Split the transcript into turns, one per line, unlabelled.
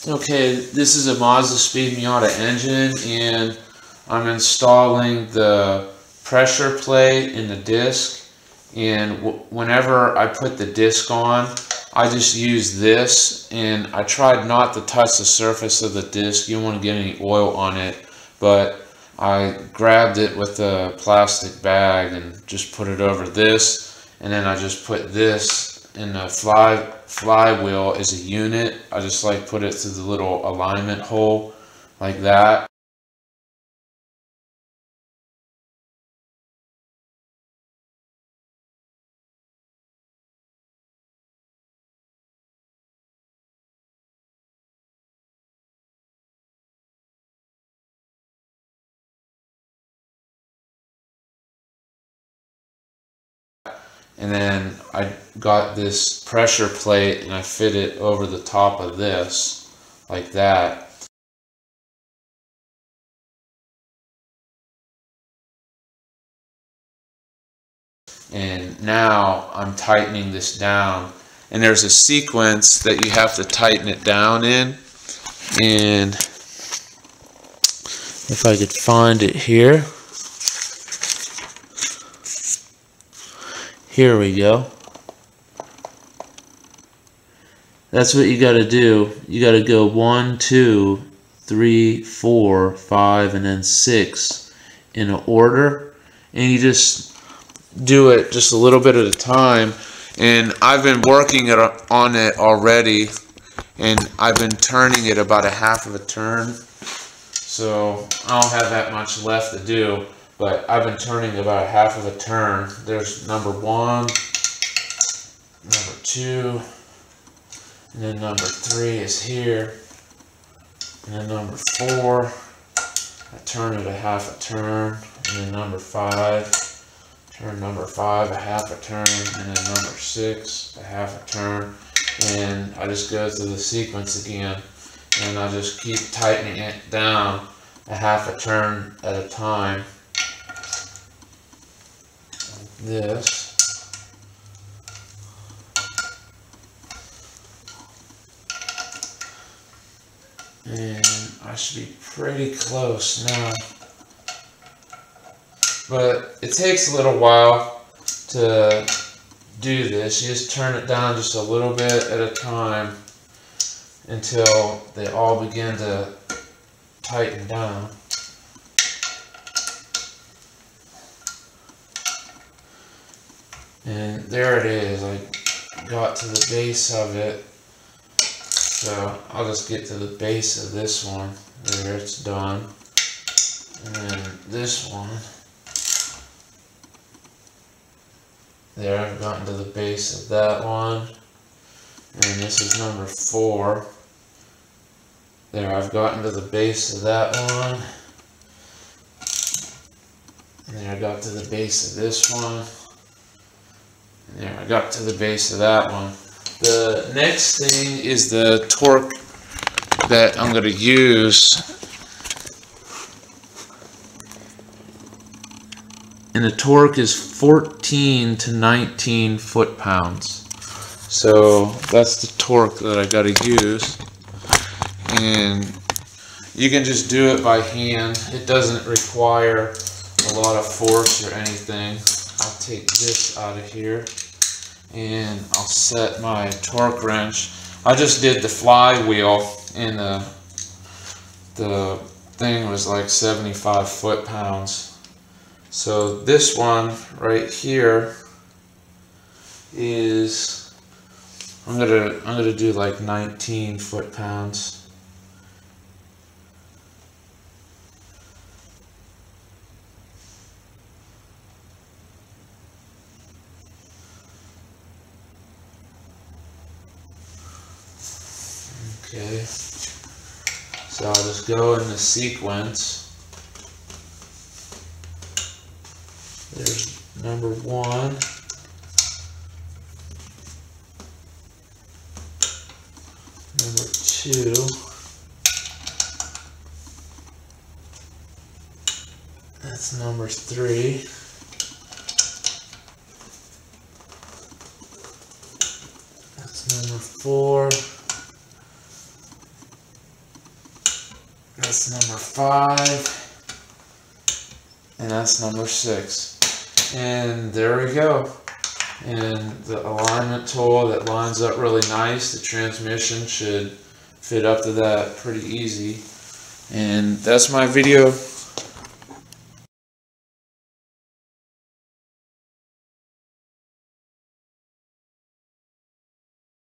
Okay, this is a Mazdaspeed Miata engine, and I'm installing the pressure plate in the disc. And whenever I put the disc on, I just use this, and I tried not to touch the surface of the disc. You don't want to get any oil on it, but I grabbed it with a plastic bag and just put it over this, and then I just put this in the flywheel as a unit. I just like put it through the little alignment hole like that. And then I got this pressure plate and I fit it over the top of this like that. And now I'm tightening this down, and there's a sequence that you have to tighten it down in, and if I could find it here. Here we go. That's what you got to do. You got to go 1, 2, 3, 4, 5, and then 6 in an order, and you just do it just a little bit at a time. And I've been working on it already, and I've been turning it about a half of a turn, so I don't have that much left to do, but I've been turning about a half of a turn. There's number 1, number 2, and then number 3 is here, and then number 4, I turn it a half a turn, and then number 5, turn number 5 a half a turn, and then number 6 a half a turn, and I just go through the sequence again, and I just keep tightening it down a half a turn at a time, like this. And I should be pretty close now. But it takes a little while to do this. You just turn it down just a little bit at a time until they all begin to tighten down. And there it is. I got to the base of it. So I'll just get to the base of this one. There, it's done. And then this one. There, I've gotten to the base of that one. And this is number 4. There, I've gotten to the base of that one. And there, I got to the base of this one. And there, I got to the base of that one. The next thing is the torque that I'm going to use. And the torque is 14 to 19 foot-pounds. So that's the torque that I got to use. And you can just do it by hand. It doesn't require a lot of force or anything. I'll take this out of here and I'll set my torque wrench. I just did the flywheel, and the thing was like 75 foot-pounds. So this one right here is, I'm gonna do like 19 foot-pounds. Okay, so I'll just go in the sequence. There's number 1, number 2, that's number 3, that's number 4, That's number 5. And that's number 6. And there we go. And the alignment tool that lines up really nice. The transmission should fit up to that pretty easy. And that's my video.